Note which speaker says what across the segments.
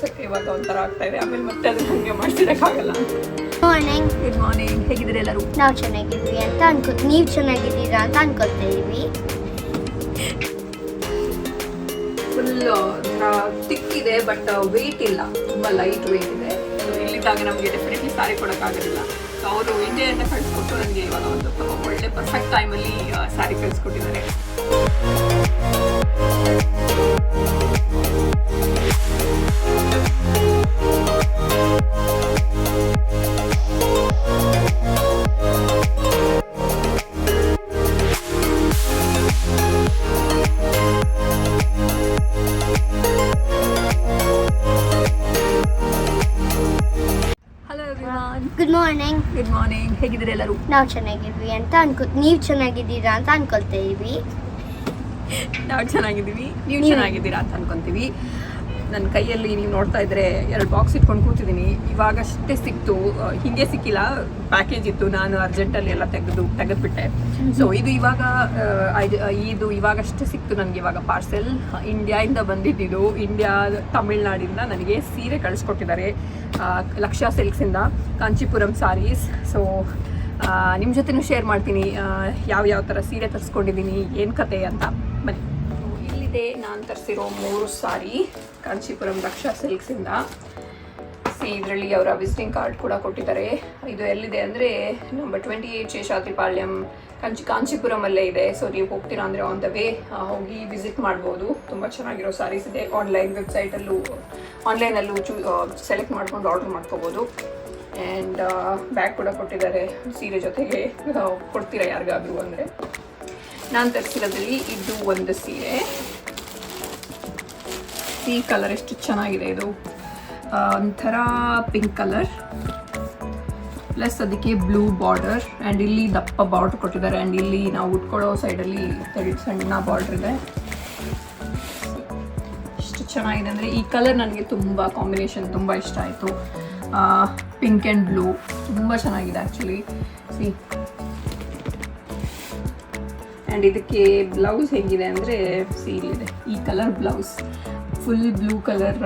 Speaker 1: ಬಿಡ್ಸಕ್ಕೆ ಇವಾಗ ಒಂಥರ ಆಗ್ತಾ ಇದೆ. ಆಮೇಲೆ ಮತ್ತೆ ಅದನ್ನ ಹಂಗೆ ಮಾಡಿಸಿಡಕ್ಕಾಗಲ್ಲ.
Speaker 2: ಮಾರ್ನಿಂಗ್.
Speaker 1: Good morning. ಹೇಗಿದ್ದೀರಿ ಎಲ್ಲರೂ?
Speaker 2: ನಾವು ಚೆನ್ನಾಗಿದ್ವಿ ಅಂತ ಅನ್ಕೋತೀವಿ, ನೀವು ಚೆನ್ನಾಗಿದ್ದೀರಾ ಅಂತ ಅನ್ಕೊಳ್ತೀವಿ.
Speaker 1: ಫುಲ್ ತಿಕ್ಕಿದೆ ಬಟ್ ವೆಯ್ಟ್ ಇಲ್ಲ, ತುಂಬ ಲೈಟ್ ವೆಯ್ಟ್ ಇದೆ. ಇಲ್ಲಿದ್ದಾಗ ನಮಗೆ ಡೆಫಿನೆಟ್ಲಿ ಸಾರಿ ಕೊಡೋಕ್ಕಾಗೋದಿಲ್ಲ. ಸೊ ಅವರು ಇಂಡಿಯಾದಿಂದ ಕಳಿಸ್ಕೊಟ್ಟು ನನಗೆ ಇವಾಗ ಒಂದು ಒಳ್ಳೆ ಪರ್ಫೆಕ್ಟ್ ಟೈಮಲ್ಲಿ ಸ್ಯಾರಿ ಕಳಿಸ್ಕೊಟ್ಟಿದ್ದಾರೆ.
Speaker 2: Good morning.
Speaker 1: Good morning. ಹೇಗಿದ್ದೀರಿ ಎಲ್ಲರೂ?
Speaker 2: ನಾವು ಚೆನ್ನಾಗಿದ್ವಿ ಅಂತ ನೀವು ಚೆನ್ನಾಗಿದ್ದೀರಾ ಅಂತ ಅನ್ಕೊಳ್ತೀವಿ.
Speaker 1: ನಾವು ಚೆನ್ನಾಗಿದ್ದೀವಿ, ನೀವು ಚೆನ್ನಾಗಿದ್ದೀರಾ ಅಂತ ಅನ್ಕೊಂತೀವಿ. ನನ್ನ ಕೈಯಲ್ಲಿ ನೀವು ನೋಡ್ತಾ ಇದ್ರೆ 2 ಬಾಕ್ಸ್ ಇಟ್ಕೊಂಡು ಕೂತಿದ್ದೀನಿ. ಇವಾಗಷ್ಟೇ ಸಿಕ್ತು, ಹಿಂಗೆ ಸಿಕ್ಕಿಲ್ಲ, ಪ್ಯಾಕೇಜ್ ಇತ್ತು. ನಾನು ಅರ್ಜೆಂಟಲ್ಲಿ ಎಲ್ಲ ತೆಗೆದುಬಿಟ್ಟೆ. ಸೊ ಇದು ಇವಾಗಷ್ಟೇ ಸಿಕ್ತು ನನಗೆ. ಇವಾಗ ಪಾರ್ಸೆಲ್ ಇಂಡಿಯಾದಿಂದ ಬಂದಿದ್ದು. ಇಂಡಿಯಾ ತಮಿಳ್ನಾಡಿಂದ ನನಗೆ ಸೀರೆ ಕಳಿಸ್ಕೊಟ್ಟಿದ್ದಾರೆ ಲಕ್ಷಾ ಸಿಲ್ಕ್ಸಿಂದ, ಕಾಂಚಿಪುರಂ ಸಾರೀಸ್. ಸೊ ನಿಮ್ಮ ಜೊತೆನೂ ಶೇರ್ ಮಾಡ್ತೀನಿ ಯಾವ ಥರ ಸೀರೆ ತರಿಸ್ಕೊಂಡಿದ್ದೀನಿ, ಏನು ಕತೆ ಅಂತ. ಬನ್ನಿ. ಇಲ್ಲಿದೆ ನಾನು ತರಿಸಿರೋ 3 ಸಾರಿ ಕಾಂಚಿಪುರಂ ಲಕ್ಷಾ ಸಿಲ್ಕ್ಸಿಂದ. ಇದರಲ್ಲಿ ಅವರ ವಿಸಿಟಿಂಗ್ ಕಾರ್ಡ್ ಕೂಡ ಕೊಟ್ಟಿದ್ದಾರೆ. ಇದು ಎಲ್ಲಿದೆ ಅಂದರೆ ನಂಬರ್ 28 ಶೇಷಾದ್ರಿಪಾಳ್ಯಂ ಕಾಂಚಿಪುರಮಲ್ಲೇ ಇದೆ. ಸೊ ನೀವು ಹೋಗ್ತೀರಾ ಅಂದರೆ ಆನ್ ದ ವೇ ಹೋಗಿ ವಿಸಿಟ್ ಮಾಡ್ಬೋದು. ತುಂಬ ಚೆನ್ನಾಗಿರೋ ಸಾರೀಸ್ ಇದೆ. ಆನ್ಲೈನಲ್ಲೂ ಸೆಲೆಕ್ಟ್ ಮಾಡ್ಕೊಂಡು ಆರ್ಡರ್ ಮಾಡ್ಕೋಬೋದು. ಆ್ಯಂಡ್ ಬ್ಯಾಗ್ ಕೂಡ ಕೊಟ್ಟಿದ್ದಾರೆ ಸೀರೆ ಜೊತೆಗೆ. ಕೊಡ್ತೀರಾ ಯಾರಿಗಾದರೂ ಅಂದರೆ. ನಾನು ತರಿಸಿರೋದ್ರಲ್ಲಿ ಇದು ಒಂದು ಸೀರೆ. ಈ ಕಲರ್ ಎಷ್ಟು ಚೆನ್ನಾಗಿದೆ. ಇದು ಒಂಥರ ಪಿಂಕ್ ಕಲರ್ ಪ್ಲಸ್ ಅದಕ್ಕೆ ಬ್ಲೂ ಬಾರ್ಡರ್ ಆ್ಯಂಡ್ ಇಲ್ಲಿ ದಪ್ಪ ಬಾರ್ಡರ್ ಕೊಟ್ಟಿದ್ದಾರೆ. ಆ್ಯಂಡ್ ಇಲ್ಲಿ ನಾವು ಉಟ್ಕೊಳ್ಳೋ ಸೈಡಲ್ಲಿ ಸಣ್ಣ ಬಾರ್ಡರ್ ಇದೆ. ಎಷ್ಟು ಚೆನ್ನಾಗಿದೆ ಅಂದರೆ ಈ ಕಲರ್ ನನಗೆ ತುಂಬ ಕಾಂಬಿನೇಷನ್ ತುಂಬ ಇಷ್ಟ ಆಯಿತು. ಪಿಂಕ್ ಆ್ಯಂಡ್ ಬ್ಲೂ ತುಂಬ ಚೆನ್ನಾಗಿದೆ ಆ್ಯಕ್ಚುಲಿ. ಸಿ ಆ್ಯಂಡ್ ಇದಕ್ಕೆ ಬ್ಲೌಸ್ ಹೇಗಿದೆ ಅಂದರೆ ಇಲ್ಲಿದೆ ಈ colour blouse. Full blue colour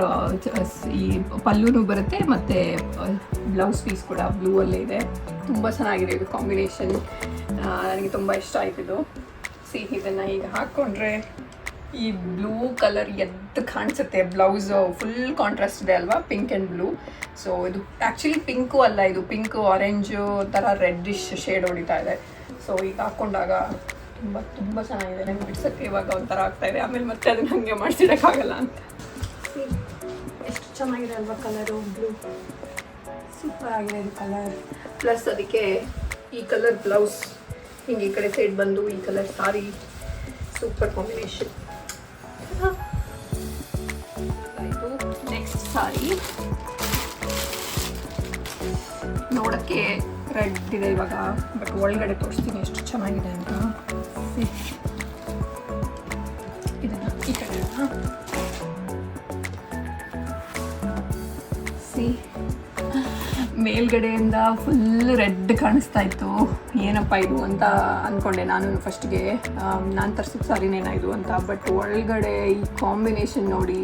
Speaker 1: ಈ ಪಲ್ಲುನೂ ಬರುತ್ತೆ ಮತ್ತು ಬ್ಲೌಸ್ ಪೀಸ್ ಕೂಡ ಬ್ಲೂ ಅಲ್ಲೇ ಇದೆ. ತುಂಬ ಚೆನ್ನಾಗಿದೆ ಇದು ಕಾಂಬಿನೇಷನ್. ನನಗೆ ತುಂಬ ಇಷ್ಟ ಆಯ್ತು ಇದು. ಇದನ್ನು ಈಗ ಹಾಕ್ಕೊಂಡ್ರೆ ಈ ಬ್ಲೂ ಕಲರ್ ಎದ್ದು ಕಾಣಿಸುತ್ತೆ. ಬ್ಲೌಸು ಫುಲ್ ಕಾಂಟ್ರಾಸ್ಟ್ ಇದೆ ಅಲ್ವಾ, ಪಿಂಕ್ ಆ್ಯಂಡ್ ಬ್ಲೂ. ಸೊ ಇದು ಆ್ಯಕ್ಚುಲಿ ಪಿಂಕು ಅಲ್ಲ, ಇದು ಪಿಂಕು ಆರೆಂಜು ಥರ ರೆಡ್ಡಿಶ್ ಶೇಡ್ ಹೊಡಿತಾ ಇದೆ. ಸೊ ಈಗ ಹಾಕ್ಕೊಂಡಾಗ ತುಂಬ ತುಂಬ ಚೆನ್ನಾಗಿದೆ. ನಂಗೆ ಬಿಡ್ಸೋಕ್ಕೆ ಇವಾಗ ಒಂಥರ ಆಗ್ತಾಯಿದೆ. ಆಮೇಲೆ ಮತ್ತೆ ಅದನ್ನ ಹಾಗೆ ಮಾಡಿಸಿಡೋಕ್ಕಾಗಲ್ಲ ಅಂತ. ಎಷ್ಟು ಚೆನ್ನಾಗಿದೆ ಅಲ್ವಾ ಕಲರು, ಬ್ಲೂ ಸೂಪರ್ ಆಗಿದೆ ಇದು ಕಲರ್. ಪ್ಲಸ್ ಅದಕ್ಕೆ ಈ ಕಲರ್ ಬ್ಲೌಸ್ ಹಿಂಗೆ ಈ ಕಡೆ ಸೈಡ್ ಬಂದು ಈ ಕಲರ್ ಸಾರಿ ಸೂಪರ್ ಕಾಂಬಿನೇಷನ್ ಆಯಿತು. ನೆಕ್ಸ್ಟ್ ಸಾರಿ ನೋಡೋಕ್ಕೆ ರೆಡ್ ಇದೆ ಇವಾಗ, ಬಟ್ ಒಳಗಡೆ ತೋರಿಸ್ತೀನಿ ಎಷ್ಟು ಚೆನ್ನಾಗಿದೆ ಅಂತ. ಇದನ್ನು ಈ ಕಡೆ ಮೇಲ್ಗಡೆಯಿಂದ ಫುಲ್ ರೆಡ್ ಕಾಣಿಸ್ತಾ ಇತ್ತು. ಏನಪ್ಪ ಇದು ಅಂತ ಅಂದ್ಕೊಂಡೆ ನಾನು ಫಸ್ಟ್ಗೆ. ನಾನು ತರಿಸಿದ ಸಾರಿನೇನಾ ಇದು ಅಂತ. ಬಟ್ ಒಳಗಡೆ ಈ ಕಾಂಬಿನೇಷನ್ ನೋಡಿ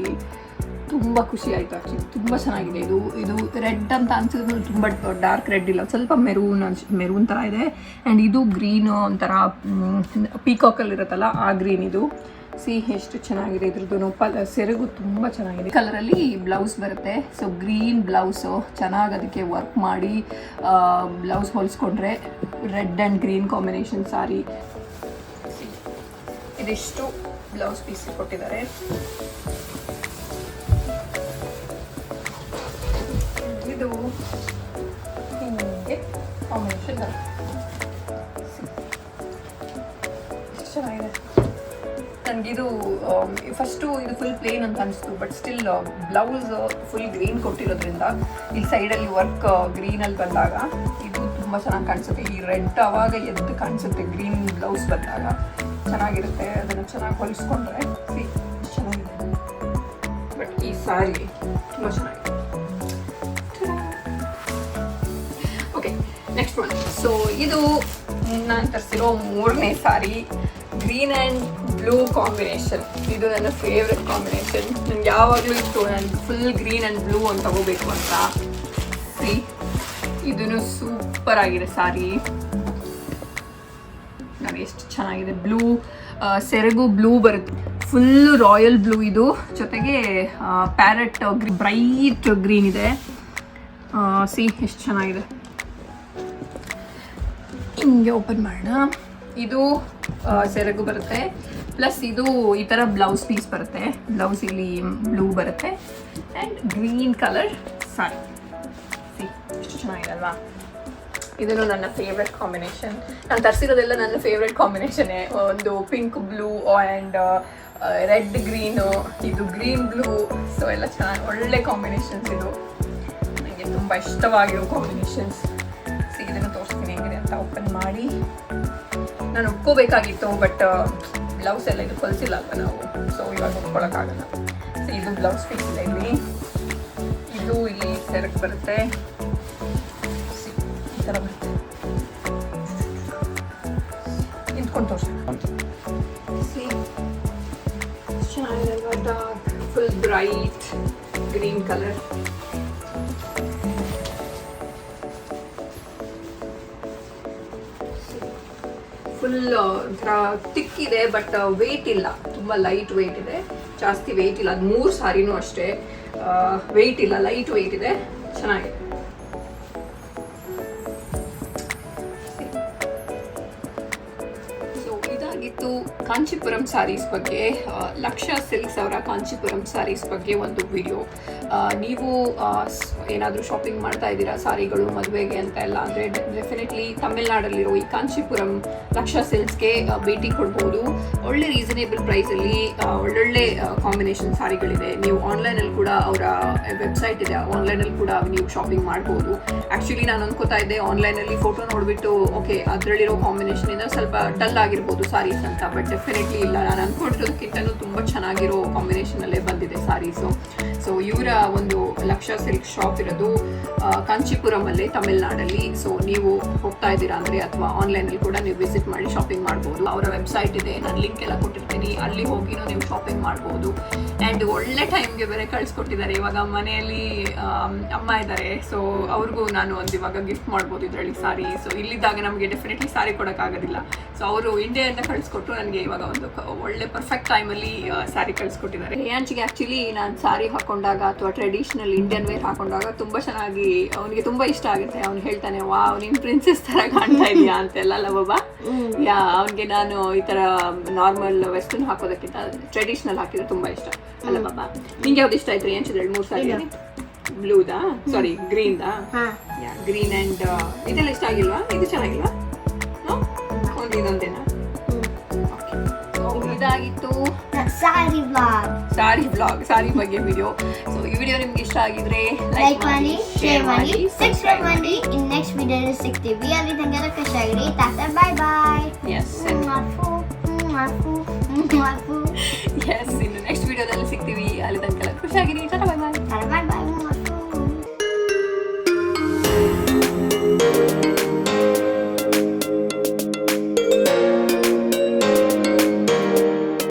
Speaker 1: ತುಂಬ ಖುಷಿ ಆಯಿತು ಆ್ಯಕ್ಚುಲಿ. ತುಂಬ ಚೆನ್ನಾಗಿದೆ ಇದು. ಇದು ರೆಡ್ ಅಂತ ಅನ್ಸಿದ್ರು ತುಂಬ ಡಾರ್ಕ್ ರೆಡ್ ಇಲ್ಲ, ಸ್ವಲ್ಪ ಮೆರೂನ್ ಥರ ಇದೆ. ಆ್ಯಂಡ್ ಇದು ಗ್ರೀನು ಒಂಥರ ಪೀಕಾಕಲ್ಲಿ ಇರುತ್ತಲ್ಲ ಆ ಗ್ರೀನ್ ಇದು. ಎಷ್ಟು ಚೆನ್ನಾಗಿದೆ ಇದ್ರದ್ದು ಸೆರಗು ತುಂಬ ಚೆನ್ನಾಗಿದೆ. ಕಲರಲ್ಲಿ ಬ್ಲೌಸ್ ಬರುತ್ತೆ. ಸೊ ಗ್ರೀನ್ ಬ್ಲೌಸು ಚೆನ್ನಾಗಿ ಅದಕ್ಕೆ ವರ್ಕ್ ಮಾಡಿ ಬ್ಲೌಸ್ ಹೊಲಿಸ್ಕೊಂಡ್ರೆ red and green combination sari. ಇದಿಷ್ಟು ಬ್ಲೌಸ್ ಪೀಸ್ ಕೊಟ್ಟಿದ್ದಾರೆ. ಇದು ಹಿಂಗೆ ಕಾಂಬಿನೇಷನ್ ಎಷ್ಟು ಚೆನ್ನಾಗಿದೆ. ನನಗಿದು ಫಸ್ಟು ಇದು ಫುಲ್ ಪ್ಲೇನ್ ಅಂತ ಅನಿಸ್ತು, but still blouse full green ಕೊಟ್ಟಿರೋದ್ರಿಂದ ಇಲ್ಲಿ ಸೈಡಲ್ಲಿ ವರ್ಕ್ ಗ್ರೀನಲ್ಲಿ ಬಂದಾಗ ಇದು ತುಂಬ ಚೆನ್ನಾಗಿ ಕಾಣಿಸುತ್ತೆ. ಈ ರೆಡ್ ಆವಾಗ ಎದ್ದು ಕಾಣಿಸುತ್ತೆ ಗ್ರೀನ್ ಬ್ಲೌಸ್ ಬಂದಾಗ, ಚೆನ್ನಾಗಿರುತ್ತೆ. ಅದನ್ನು ಚೆನ್ನಾಗಿ ಹೊಲಿಸ್ಕೊಂಡ್ರೆ ಚೆನ್ನಾಗಿದೆ. ಬಟ್ ಈ ಸಾರಿ ತುಂಬ ಚೆನ್ನಾಗಿದೆ. Okay, next one. ಸೊ ಇದು ನಾನು ತರಿಸಿರೋ 3ನೇ sari. Green and blue combination. ಇದು ನನ್ನ ಫೇವ್ರೆಟ್ ಕಾಂಬಿನೇಷನ್. ನನಗೆ ಯಾವಾಗಲೂ ಇತ್ತು ನಾನು ಫುಲ್ ಗ್ರೀನ್ ಆ್ಯಂಡ್ ಬ್ಲೂ ಅಂತ ತಗೋಬೇಕು ಅಂತ. ಸಿ, ಇದೂ ಸೂಪರ್ ಆಗಿದೆ ಸಾರಿ. ನೋಡಿ ಎಷ್ಟು ಚೆನ್ನಾಗಿದೆ. ಬ್ಲೂ ಸೆರಗು ಬ್ಲೂ ಬರುತ್ತೆ, ಫುಲ್ ರಾಯಲ್ ಬ್ಲೂ. ಇದು ಜೊತೆಗೆ ಪ್ಯಾರೆಟ್ ಬ್ರೈಟ್ ಗ್ರೀನ್ ಇದೆ. ಸಿ ಎಷ್ಟು ಚೆನ್ನಾಗಿದೆ. ಹಿಂಗೆ ಓಪನ್ ಮಾಡೋಣ. ಇದು ಸೆರಗು ಬರುತ್ತೆ, ಪ್ಲಸ್ ಇದು ಈ ಥರ ಬ್ಲೌಸ್ ಪೀಸ್ ಬರುತ್ತೆ. ಬ್ಲೌಸ್ ಇಲ್ಲಿ ಬ್ಲೂ ಬರುತ್ತೆ and green colour sorry. C ಎಷ್ಟು ಚೆನ್ನಾಗಿದೆ ಅಲ್ವಾ. ಇದನ್ನು ನನ್ನ ಫೇವ್ರೆಟ್ ಕಾಂಬಿನೇಷನ್. ನಾನು ತರಿಸಿರೋದೆಲ್ಲ ನನ್ನ ಫೇವ್ರೆಟ್ ಕಾಂಬಿನೇಷನ್ನೇ. ಒಂದು pink blue and red green, ಇದು ಗ್ರೀನ್ ಬ್ಲೂ. ಸೊ ಎಲ್ಲ ಚೆನ್ನಾಗಿ ಒಳ್ಳೆ ಕಾಂಬಿನೇಷನ್ಸ್. ಇದು ನನಗೆ ತುಂಬ ಇಷ್ಟವಾಗಿರೋ ಕಾಂಬಿನೇಷನ್ಸ್. ಸಿ ಇದನ್ನು ತೋರಿಸ್ತೀನಿ ಹೇಗಿದೆ ಅಂತ. ಓಪನ್ ಮಾಡಿ ನಾನು ಒಪ್ಕೋಬೇಕಾಗಿತ್ತು, ಬಟ್ ಬ್ಲೌಸ್ ಎಲ್ಲ ಇದು ಕಲಿಸಿಲ್ಲ ಅಲ್ವ ನಾವು, ಸೊ ಇವಾಗ ಒಪ್ಕೊಳ್ಳೋಕ್ಕಾಗಲ್ಲ. ಸೊ ಇದು ಬ್ಲೌಸ್ ಪೀಸ್ ಇದೆ ಇಲ್ಲಿ. ಇದು ಇಲ್ಲಿ ಸೆರಗು ಬರುತ್ತೆ, ಈ ಥರ ಬರುತ್ತೆ. ನಿಂತ್ಕೊಂಡು ತೋರಿಸಿ. ಚೆನ್ನಾಗಿದೆ ಅಲ್ವಾ. Dark full bright green colour. Full ಒಂಥರ ತಿಕ್ ಇದೆ, ಬಟ್ ವೆಯ್ಟ್ ಇಲ್ಲ. ತುಂಬ ಲೈಟ್ ವೆಯ್ಟ್ ಇದೆ, ಜಾಸ್ತಿ ವೆಯ್ಟ್ ಇಲ್ಲ. ಅದು 3 ಸಾರಿನೂ ಅಷ್ಟೇ ವೆಯ್ಟ್ ಇಲ್ಲ, ಲೈಟ್ ವೆಯ್ಟ್ ಇದೆ, ಚೆನ್ನಾಗಿದೆ. ಸೊ ಇದಾಗಿತ್ತು ಕಾಂಚೀಪುರಂ ಸಾರೀಸ್ ಬಗ್ಗೆ. ಲಕ್ಷ ಸಿಲ್ಕ್ಸ್ ಅವರ ಕಾಂಚೀಪುರಂ ಸಾರೀಸ್ ಬಗ್ಗೆ ಒಂದು ವಿಡಿಯೋ. ನೀವು ಏನಾದರೂ ಶಾಪಿಂಗ್ ಮಾಡ್ತಾ ಇದ್ದೀರಾ ಸಾರಿಗಳು ಮದುವೆಗೆ ಅಂತ ಎಲ್ಲ ಅಂದರೆ ಡೆಫಿನೆಟ್ಲಿ ತಮಿಳ್ನಾಡಲ್ಲಿರೋ ಈ ಕಾಂಚೀಪುರಂ ಲಕ್ಷ ಸಿಲ್ಕ್ಸ್ಗೆ ಭೇಟಿ ಕೊಡ್ಬೋದು. ಒಳ್ಳೆ ರೀಸನೇಬಲ್ ಪ್ರೈಸಲ್ಲಿ ಒಳ್ಳೊಳ್ಳೆ ಕಾಂಬಿನೇಷನ್ ಸಾರಿಗಳಿದೆ. ನೀವು ಆನ್ಲೈನಲ್ಲಿ ಕೂಡ ಅವರ ವೆಬ್ಸೈಟ್ ಇದೆ, ಆನ್ಲೈನಲ್ಲಿ ಕೂಡ ನೀವು ಶಾಪಿಂಗ್ ಮಾಡ್ಬೋದು. ಆ್ಯಕ್ಚುಲಿ ನಾನು ಅನ್ಕೋತಾ ಇದ್ದೆ ಆನ್ಲೈನಲ್ಲಿ ಫೋಟೋ ನೋಡಿಬಿಟ್ಟು ಓಕೆ ಅದರಲ್ಲಿರೋ ಕಾಂಬಿನೇಷನಿಂದ ಸ್ವಲ್ಪ ಡಲ್ ಆಗಿರ್ಬೋದು ಸಾರೀಸ್ ಅಂತ, ಬಟ್ ಡೆಫಿನೆಟ್ಲಿ ಇಲ್ಲ. ನಾನು ಅಂದ್ಕೊಂಡಿರೋದಕ್ಕಿಂತಲೂ ತುಂಬ ಚೆನ್ನಾಗಿರೋ ಕಾಂಬಿನೇಷನಲ್ಲೇ ಬಂದಿದೆ ಸಾರೀಸು. ಸೊ ಇವರ ಒಂದು ಲಕ್ಷ ಸಿಲ್ಕ್ ಶಾಪ್ ಇರೋದು ಕಾಂಚೀಪುರಮಲ್ಲೇ ತಮಿಳ್ನಾಡಲ್ಲಿ. ಸೊ ನೀವು ಹೋಗ್ತಾ ಇದ್ದೀರಾ ಅಂದರೆ ಅಥವಾ ಆನ್ಲೈನಲ್ಲಿ ಕೂಡ ನೀವು ವಿಸಿಟ್ ಮಾಡಿ ಶಾಪಿಂಗ್ ಮಾಡ್ಬೋದು. ಅವರ ವೆಬ್ಸೈಟ್ ಇದೆ, ನಾನು ಲಿಂಕ್ ಎಲ್ಲ ಕೊಟ್ಟಿರ್ತೀನಿ, ಅಲ್ಲಿ ಹೋಗಿನೂ ನೀವು ಶಾಪಿಂಗ್ ಮಾಡ್ಬೋದು. ಆ್ಯಂಡ್ ಒಳ್ಳೆ ಟೈಮ್ಗೆ ಬೇರೆ ಕಳಿಸ್ಕೊಟ್ಟಿದ್ದಾರೆ. ಇವಾಗ ಮನೆಯಲ್ಲಿ ಅಮ್ಮ ಇದ್ದಾರೆ, ಸೊ ಅವ್ರಿಗೂ ನಾನು ಒಂದು ಇವಾಗ ಗಿಫ್ಟ್ ಮಾಡ್ಬೋದು ಇದರಲ್ಲಿ ಸಾರಿ. ಸೊ ಇಲ್ಲಿದ್ದಾಗ ನಮಗೆ ಡೆಫಿನೆಟ್ಲಿ ಸಾರಿ ಕೊಡೋಕ್ಕಾಗೋದಿಲ್ಲ. ಸೊ ಅವರು ಇಂಡಿಯಾದಿಂದ ಕಳಿಸ್ಕೊಟ್ಟು ನನಗೆ ಇವಾಗ ಒಂದು ಒಳ್ಳೆ ಪರ್ಫೆಕ್ಟ್ ಟೈಮಲ್ಲಿ ಸ್ಯಾರಿ ಕಳಿಸ್ಕೊಟ್ಟಿದ್ದಾರೆ. ರೇಯಾಂಚ್ಗೆ ಆ್ಯಕ್ಚುಲಿ ನಾನು ಸಾರಿ ಹಾಕೊಂಡಾಗ ಅಥವಾ ಟ್ರೆಡಿಷ್ನಲ್ ಇಂಡಿಯನ್ ವೇರ್ ಹಾಕೊಂಡಾಗ ತುಂಬ ಚೆನ್ನಾಗಿ ಅವನಿಗೆ ತುಂಬ ಇಷ್ಟ ಆಗುತ್ತೆ. ಅವ್ನು ಹೇಳ್ತಾನೆ, ವಾ ನೀನು ಪ್ರಿನ್ಸೆಸ್ ಥರ ಕಾಣ್ತಾ ಇದೆಯಾ ಅಂತೆಲ್ಲ ಬಾಬಾ. ಯಾ ಅವನಿಗೆ ನಾನು ಈ ಥರ ನಾರ್ಮಲ್ ವೆಸ್ಟರ್ನ್ ಹಾಕೋದಕ್ಕಿಂತ ಟ್ರೆಡಿಷ್ನಲ್ ಹಾಕಿದ್ರೆ ತುಂಬ ಇಷ್ಟ ಅಲ್ಲ ಬಾಬಾ. ನಿಂಗೆ ಯಾವ್ದು ಇಷ್ಟ ಆಯ್ತು ರೇಯಾಂಚ್? 2-3 ಸಾರಿ ಬ್ಲೂದಾ ಸಾರಿ ಗ್ರೀನ್ದಾ? ಯಾ ಗ್ರೀನ್ ಆ್ಯಂಡ್ ಇದೆಲ್ಲ ಇಷ್ಟ ಆಗಿಲ್ವಾ? ಇದು ಚೆನ್ನಾಗಿಲ್ವಾ? ಒಂದು ಇದೊಂದೇನಾ? ಇದಾಗಿತ್ತು ಸಾರಿ ಬ್ಲಾಗ್, ಸಾರಿ ಬಗ್ಗೆ ವಿಡಿಯೋ. ಸೊ ಈ ವಿಡಿಯೋ ನಿಮ್ಗೆ ಇಷ್ಟ ಆಗಿದ್ರೆ ಲೈಕ್ ಮಾಡಿ, ಶೇರ್ ಮಾಡಿ, ಸಬ್ಸ್ಕ್ರೈಬ್ ಮಾಡಿ.
Speaker 2: ಇನ್ ನೆಕ್ಸ್ಟ್ ವಿಡಿಯೋದಲ್ಲಿ ಸಿಗ್ತೀವಿ. ಅಲ್ಲಿ ತನಕ ಖುಷಿಯಾಗಿರಿ. ಟಾಟಾ, ಬಾಯ್ ಬಾಯ್.
Speaker 1: ಎಸ್ ಇನ್ನು ನೆಕ್ಸ್ಟ್ ವಿಡಿಯೋದಲ್ಲಿ ಸಿಗ್ತೀವಿ. ಅಲ್ಲಿ